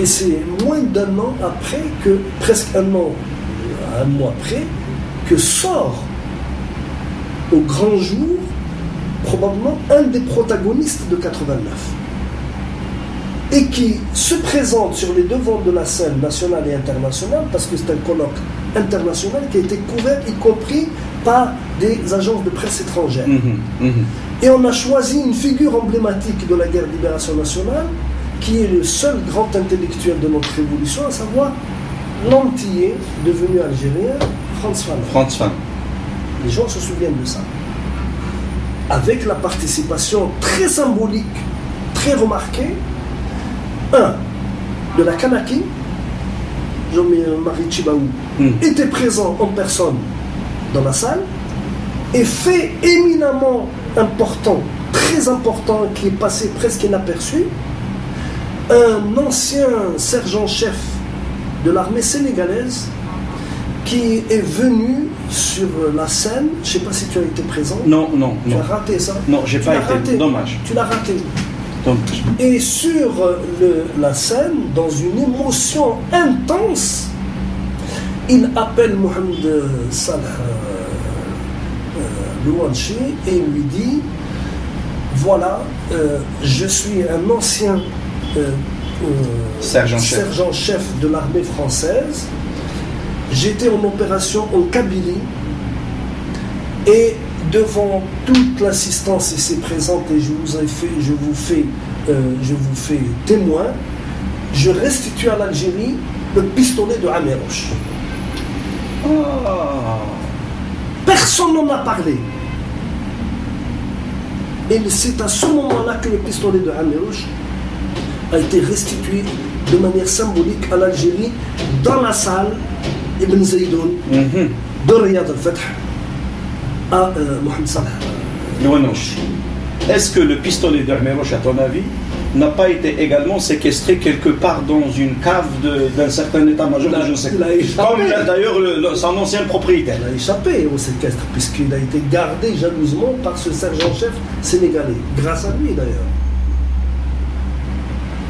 Et c'est moins d'un an après que, presque un mois après, que sort au grand jour probablement un des protagonistes de 89 et qui se présente sur les devants de la scène nationale et internationale parce que c'est un colloque international qui a été couvert y compris par des agences de presse étrangères. Et on a choisi une figure emblématique de la guerre de libération nationale qui est le seul grand intellectuel de notre révolution, à savoir l'antillais devenu algérien, Frantz Fanon. Frantz Fanon. Les gens se souviennent de ça. Avec la participation très symbolique, très remarquée, de la Kanaki, Jean-Marie Tchibaou, était présent en personne dans la salle, et fait éminemment important, très important, qui est passé presque inaperçu, un ancien sergent-chef de l'armée sénégalaise qui est venu sur la scène. Je ne sais pas si tu as été présent. Non. Tu as raté ça? Non, j'ai pas été. Raté. Dommage. Tu l'as raté. Dommage. Et sur la scène, dans une émotion intense, il appelle Mohamed Salah Louanchi et lui dit: voilà, je suis un ancien sergent-chef de l'armée française. J'étais en opération en Kabylie et devant toute l'assistance ici présente, et je vous fais témoin, je restitue à l'Algérie le pistolet de Amérouche. Personne n'en a parlé. Et c'est à ce moment-là que le pistolet de Amérouche a été restitué de manière symbolique à l'Algérie dans la salle Ibn Zaydoun de Riyad al-Fath à Mohamed Salah Louanchi. Est-ce que le pistolet d'Amérouche, à ton avis, n'a pas été également séquestré quelque part dans une cave d'un certain état-major de je ne sais quoi, comme d'ailleurs son ancien propriétaire? Il a échappé au séquestre puisqu'il a été gardé jalousement par ce sergent-chef sénégalais, grâce à lui d'ailleurs.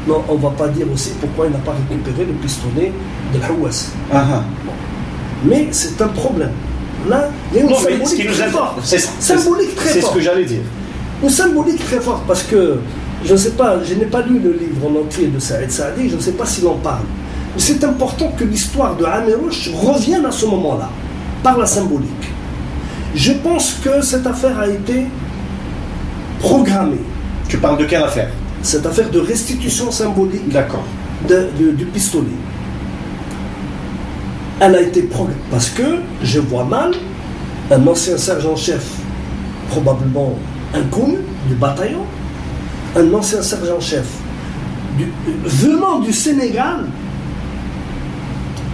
Non, on ne va pas dire aussi pourquoi il n'a pas récupéré le pistolet de l'Haouas. Mais c'est un problème. Là, il y a une symbolique très forte. Symbolique très forte. C'est ce que j'allais dire. Une symbolique très forte parce que je ne sais pas, je n'ai pas lu le livre en entier de Saïd Saadi, je ne sais pas s'il en parle. Mais c'est important que l'histoire de Amérouche revienne à ce moment-là, par la symbolique. Je pense que cette affaire a été programmée. Tu parles de quelle affaire? Cette affaire de restitution symbolique du pistolet. Elle a été programmée parce que je vois mal un ancien sergent-chef, probablement inconnu du bataillon, un ancien sergent-chef venant du Sénégal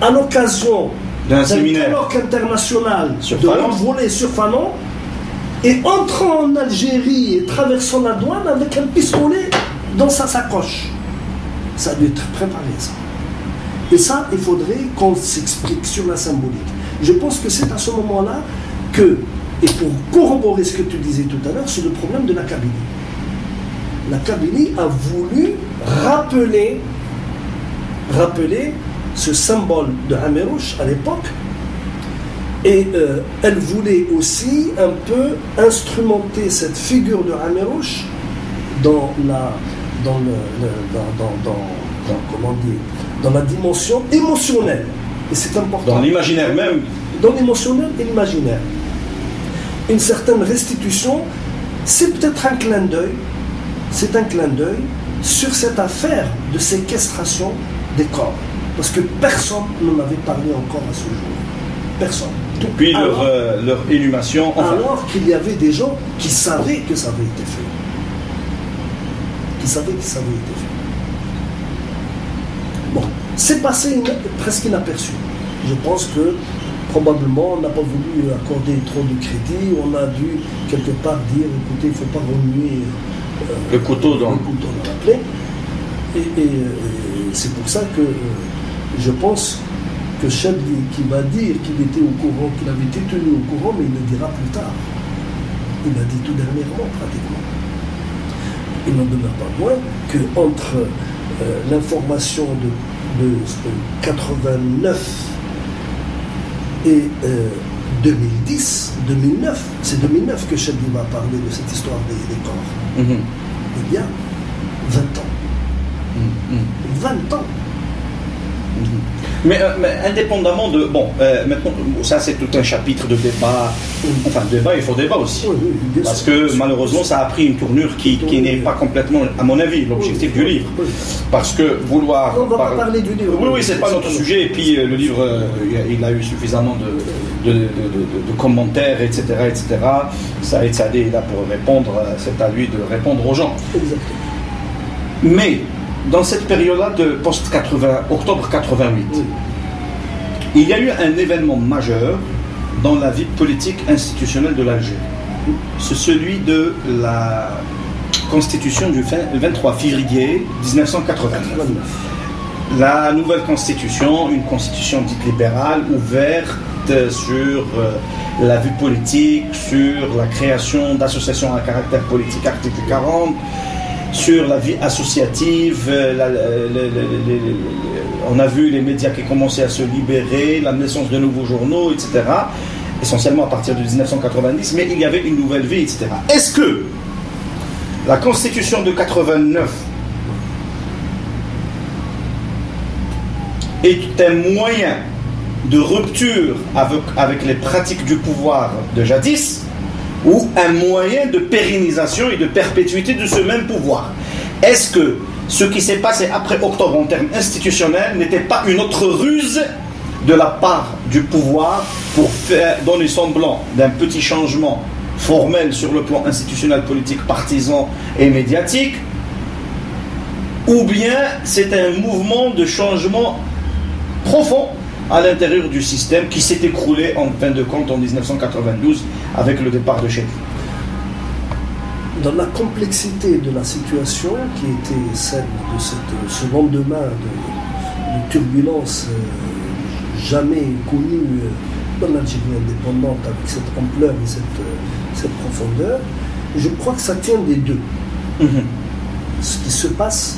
à l'occasion d'un colloque international de haute volée sur Fanon et entrant en Algérie et traversant la douane avec un pistolet dans sa sacoche. Ça a dû être préparé, ça. Et ça, il faudrait qu'on s'explique sur la symbolique. Je pense que c'est à ce moment-là que, et pour corroborer ce que tu disais tout à l'heure, c'est le problème de la Kabylie. La Kabylie a voulu rappeler ce symbole de Amérouche à l'époque, et elle voulait aussi un peu instrumenter cette figure de Amérouche dans la dimension émotionnelle. Et c'est important. Dans l'imaginaire même. Dans l'émotionnel et l'imaginaire. Une certaine restitution, c'est peut-être un clin d'œil. C'est un clin d'œil sur cette affaire de séquestration des corps. Parce que personne n'en avait parlé encore à ce jour. Personne. Depuis leur inhumation. Enfin. Alors qu'il y avait des gens qui savaient que ça avait été fait. Bon, c'est passé presque inaperçu. Je pense que probablement on n'a pas voulu accorder trop de crédit. On a dû quelque part dire, écoutez, il ne faut pas remuer le couteau dans la plaie. Et c'est pour ça que je pense que Chabli, qui va dire qu'il était au courant, qu'il avait été tenu au courant, mais il le dira plus tard. Il l'a dit tout dernièrement, pratiquement. Il n'en demeure pas moins qu'entre l'information de 89 et 2009, c'est 2009 que Chebdi m'a parlé de cette histoire des corps. Il y a 20 ans. 20 ans. Mais indépendamment de... Bon, maintenant, ça c'est tout un chapitre de débat. Enfin, débat, il faut débat aussi. Oui, parce que malheureusement, ça a pris une tournure qui n'est pas complètement, à mon avis, l'objectif du livre. Parce que vouloir... On ne va pas parler du livre. Oui, c'est pas notre sujet. Et puis, le livre, il a eu suffisamment de commentaires, etc., etc. Saïd Saadé est là pour répondre. C'est à lui de répondre aux gens. Exactement. Mais... dans cette période-là de octobre 88, il y a eu un événement majeur dans la vie politique institutionnelle de l'Algérie. C'est celui de la constitution du 23 février 1989. La nouvelle constitution, une constitution dite libérale, ouverte sur la vie politique, sur la création d'associations à caractère politique, article 40, sur la vie associative, on a vu les médias qui commençaient à se libérer, la naissance de nouveaux journaux, etc. Essentiellement à partir de 1990, mais il y avait une nouvelle vie, etc. Est-ce que la Constitution de 89 est un moyen de rupture avec les pratiques du pouvoir de jadis, ou un moyen de pérennisation et de perpétuité de ce même pouvoir? Est-ce que ce qui s'est passé après octobre en termes institutionnels n'était pas une autre ruse de la part du pouvoir pour donner semblant d'un petit changement formel sur le plan institutionnel, politique, partisan et médiatique, ou bien c'est un mouvement de changement profond à l'intérieur du système qui s'est écroulé en fin de compte en 1992 avec le départ de Chebdi? Dans la complexité de la situation qui était celle de ce lendemain de turbulence jamais connue dans l'Algérie indépendante, avec cette ampleur et cette profondeur, je crois que ça tient des deux. Ce qui se passe,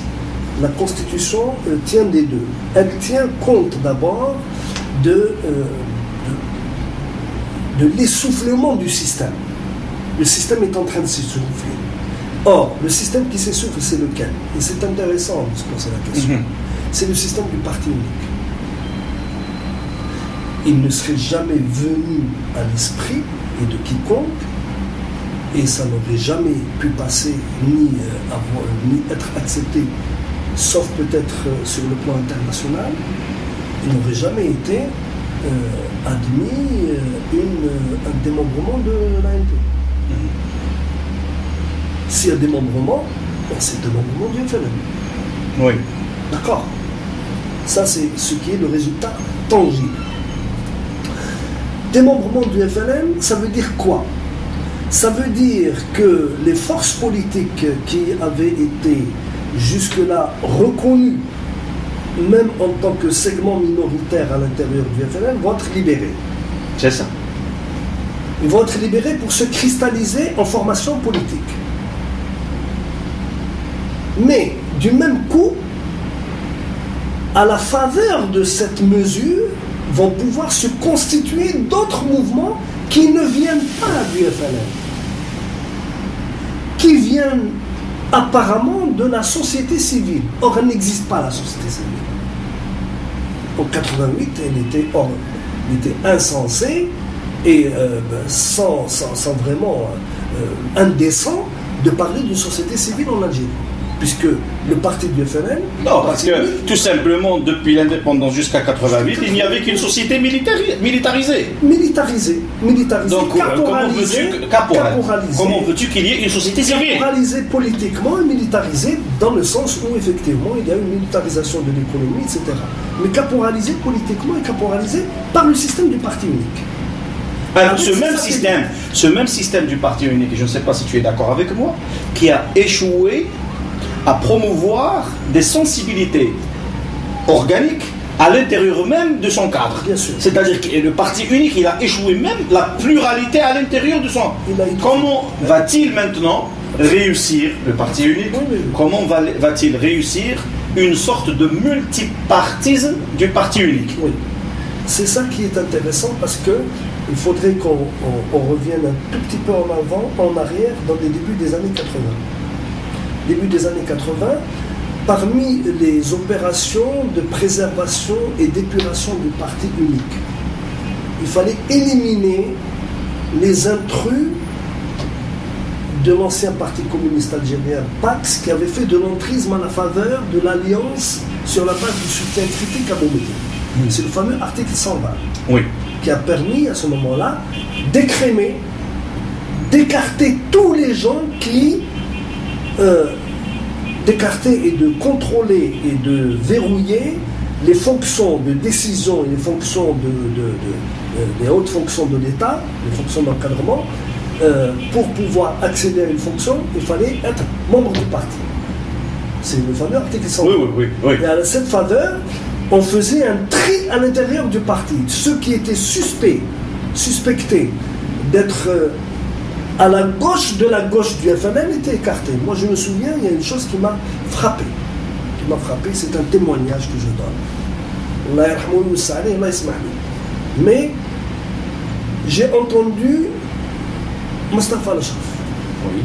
la Constitution tient des deux. Elle tient compte d'abord de l'essoufflement du système. Le système est en train de s'essouffler. Or, le système qui s'essouffle, c'est lequel? Et c'est intéressant de se poser la question. C'est le système du parti unique. Il ne serait jamais venu à l'esprit et de quiconque, et ça n'aurait jamais pu passer ni être accepté, sauf peut-être sur le plan international. Il n'aurait jamais été admis un démembrement de l'ANP. S'il y a démembrement, c'est démembrement du FLN. Oui. D'accord. Ça, c'est ce qui est le résultat tangible. Démembrement du FLN, ça veut dire quoi? Ça veut dire que les forces politiques qui avaient été jusque-là reconnues, même en tant que segment minoritaire à l'intérieur du FLN, vont être libérées. C'est ça. Ils vont être libérés pour se cristalliser en formation politique. Mais, du même coup, à la faveur de cette mesure, vont pouvoir se constituer d'autres mouvements qui ne viennent pas du FLN, qui viennent apparemment de la société civile. Or, elle n'existe pas, la société civile. En 88, elle était insensée et sans vraiment indécent de parler d'une société civile en Algérie. Puisque le parti du FLN... Non, parce que tout simplement, depuis l'indépendance jusqu'à 88, il n'y avait qu'une société militarisée. Militarisée. Donc, comment veux-tu qu'il y ait une société civile? Caporalisée politiquement et militarisée dans le sens où, effectivement, il y a une militarisation de l'économie, etc. Mais caporalisée politiquement et caporalisée par le système du parti unique. Alors, ce même système du parti unique, et je ne sais pas si tu es d'accord avec moi, qui a échoué à promouvoir des sensibilités organiques à l'intérieur même de son cadre. C'est-à-dire que le parti unique, il a échoué même la pluralité à l'intérieur de son... Comment va-t-il maintenant réussir, le parti unique, comment va-t-il réussir une sorte de multipartisme du parti unique. Oui. C'est ça qui est intéressant parce que il faudrait qu'on revienne un tout petit peu en arrière, dans les débuts des années 80. Début des années 80, parmi les opérations de préservation et d'épuration du parti unique, il fallait éliminer les intrus de l'ancien parti communiste algérien, PAX, qui avait fait de l'entrisme à la faveur de l'alliance sur la base du soutien critique à Boumediene. C'est le fameux article 120, oui, qui a permis à ce moment-là d'écrémer, d'écarter tous les gens qui d'écarter et de contrôler et de verrouiller les fonctions de décision et les fonctions des hautes fonctions de l'État, les fonctions d'encadrement. Pour pouvoir accéder à une fonction, il fallait être membre du parti. C'est le fameux article 120. Oui. Et à cette faveur, on faisait un tri à l'intérieur du parti. Ceux qui étaient suspectés d'être à la gauche de la gauche du FNL étaient écartés. Moi, je me souviens, il y a une chose qui m'a frappé. C'est un témoignage que je donne. Allah yarhamou salih, Allah yismahli. Mais j'ai entendu Mostafa Al-Sharaf. Oui.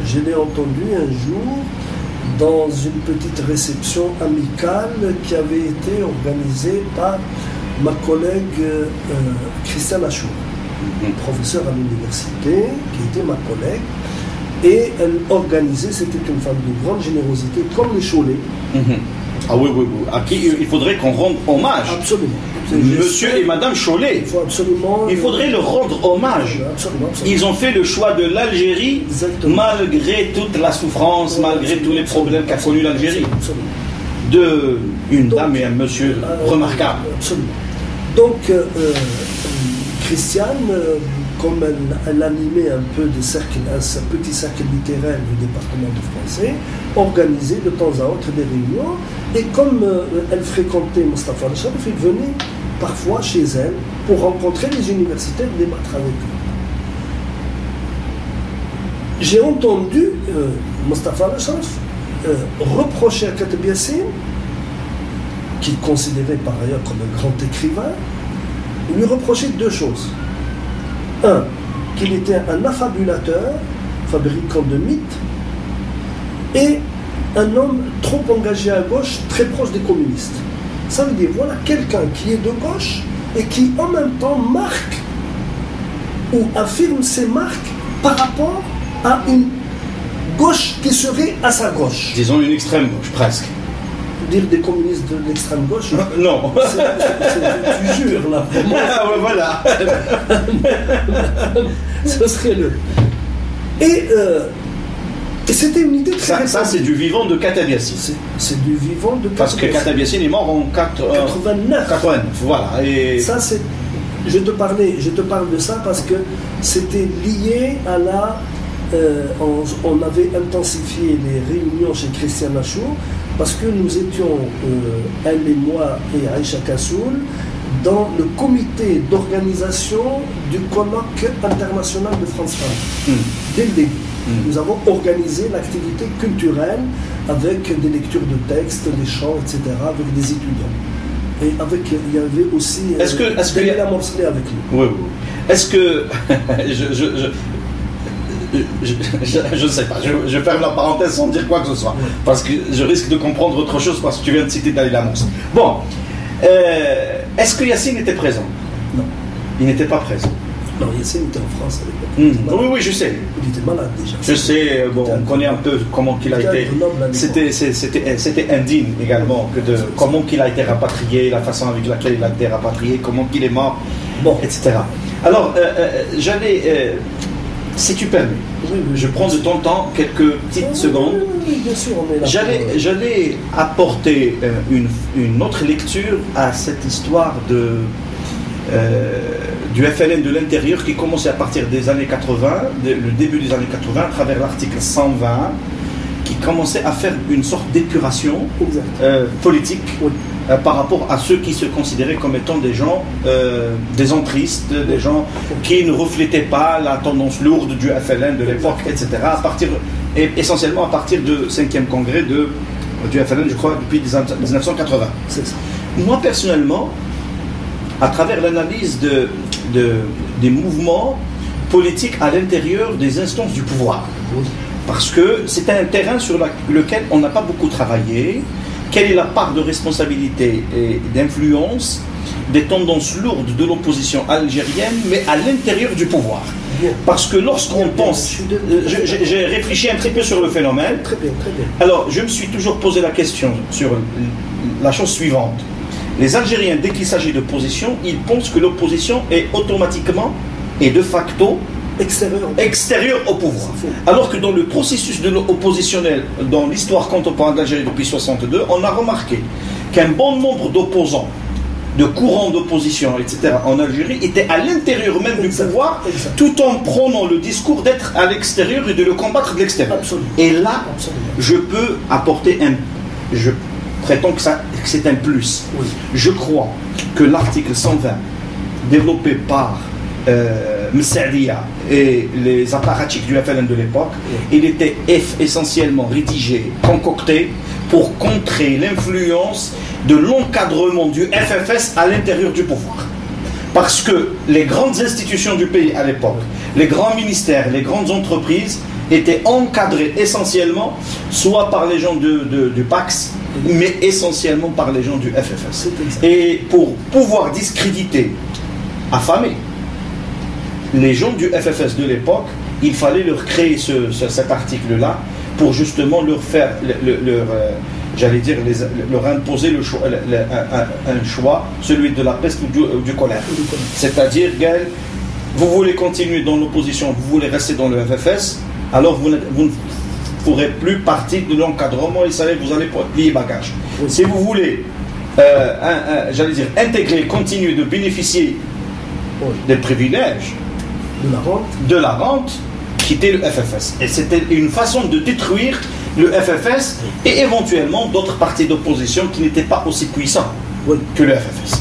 Je l'ai entendu un jour dans une petite réception amicale qui avait été organisée par ma collègue Christiane Achour, professeure à l'université, qui était ma collègue, et elle organisait, c'était une femme de grande générosité, comme les Cholets. Ah oui, à qui il faudrait qu'on rende hommage. Absolument. Monsieur et Madame Cholet. Il faudrait leur rendre hommage. Absolument. Ils ont fait le choix de l'Algérie malgré toute la souffrance, malgré tous les problèmes qu'a connu l'Algérie. De une dame et un monsieur remarquables. Absolument. Donc, Christiane, comme elle animait un peu un petit cercle littéraire du département de français, organisait de temps à autre des réunions. Et comme elle fréquentait Mostafa Al-Sharaf, il venait parfois chez elle pour rencontrer les universitaires et débattre avec eux. J'ai entendu Mostafa Al-Sharaf reprocher à Kateb Yassine, qu'il considérait par ailleurs comme un grand écrivain, lui reprocher deux choses. Un, qu'il était un affabulateur, fabricant de mythes, et un homme trop engagé à gauche, très proche des communistes. Ça veut dire, voilà quelqu'un qui est de gauche et qui en même temps marque ou affirme ses marques par rapport à une gauche qui serait à sa gauche. Disons une extrême gauche, presque. Dire des communistes de l'extrême gauche, non. Tu jures là. Ah ouais, voilà. Ce serait le. Et c'était une idée très. Ça c'est du vivant de Kateb Yassine. C'est du vivant de Kateb Yassine. Parce que Kateb Yassine est mort en 89. Voilà. Et ça c'est. Je te parle de ça parce que c'était lié à la. On avait intensifié les réunions chez Christiane Achour parce que nous étions, elle et moi et Aïcha Kassoul, dans le comité d'organisation du colloque international de France-France. Dès le début, nous avons organisé l'activité culturelle avec des lectures de textes, des chants, etc., avec des étudiants. Et il y avait aussi Daniela Morsley avec nous. Oui. Est-ce que... je ne sais pas, je ferme la parenthèse sans dire quoi que ce soit, parce que je risque de comprendre autre chose parce que tu viens de citer Daniela Morsley. Bon, est-ce que Yassine était présent? Non. Il n'était pas présent. Non, Yassine était en France à l'époque. Oui, je sais. Il était malade déjà. Je sais, on connaît un peu comment il a été. C'était indigne également, comment il a été rapatrié, la façon avec laquelle il a été rapatrié, comment il est mort, etc. Alors, j'allais. Si tu permets, je prends de ton temps quelques petites secondes. Oui, bien sûr, on est là. J'allais apporter une autre lecture à cette histoire du FLN de l'intérieur qui commençait à partir des années 80, le début des années 80, à travers l'article 120, qui commençait à faire une sorte d'épuration politique par rapport à ceux qui se considéraient comme étant des gens, des entristes, des gens qui ne reflétaient pas la tendance lourde du FLN de l'époque, etc. Essentiellement à partir du 5e congrès du FLN, je crois, depuis 1980. C'est ça. Moi, personnellement, à travers l'analyse des mouvements politiques à l'intérieur des instances du pouvoir, parce que c'est un terrain sur lequel on n'a pas beaucoup travaillé. Quelle est la part de responsabilité et d'influence des tendances lourdes de l'opposition algérienne, mais à l'intérieur du pouvoir? Parce que lorsqu'on pense... J'ai réfléchi un petit peu sur le phénomène. Très bien, très bien. Alors, je me suis toujours posé la question sur la chose suivante. Les Algériens, dès qu'il s'agit d'opposition, ils pensent que l'opposition est automatiquement et de facto extérieur au pouvoir. Alors que dans le processus de oppositionnel, dans l'histoire contemporaine d'Algérie depuis 1962, on a remarqué qu'un bon nombre d'opposants, de courants d'opposition, etc., en Algérie, étaient à l'intérieur même du pouvoir, tout en prenant le discours d'être à l'extérieur et de le combattre de l'extérieur. Et là, je peux apporter je prétends que c'est un plus. Oui. Je crois que l'article 120, développé par Msaadia et les apparatchiks du FLN de l'époque, il était essentiellement rédigé, concocté pour contrer l'influence de l'encadrement du FFS à l'intérieur du pouvoir. Parce que les grandes institutions du pays à l'époque, les grands ministères, les grandes entreprises étaient encadrées essentiellement soit par les gens du PAX, mais essentiellement par les gens du FFS. Et pour pouvoir discréditer, affamer les gens du FFS de l'époque, il fallait leur créer cet article-là pour justement leur faire, leur imposer un choix, celui de la peste ou du choléra. C'est-à-dire, Gaël, vous voulez continuer dans l'opposition, vous voulez rester dans le FFS, alors vous ne pourrez plus partir de l'encadrement, et savez, vous allez plier bagage. Si vous voulez, intégrer, continuer de bénéficier des privilèges, de la rente, quitter le FFS. Et c'était une façon de détruire le FFS et éventuellement d'autres partis d'opposition qui n'étaient pas aussi puissants que le FFS.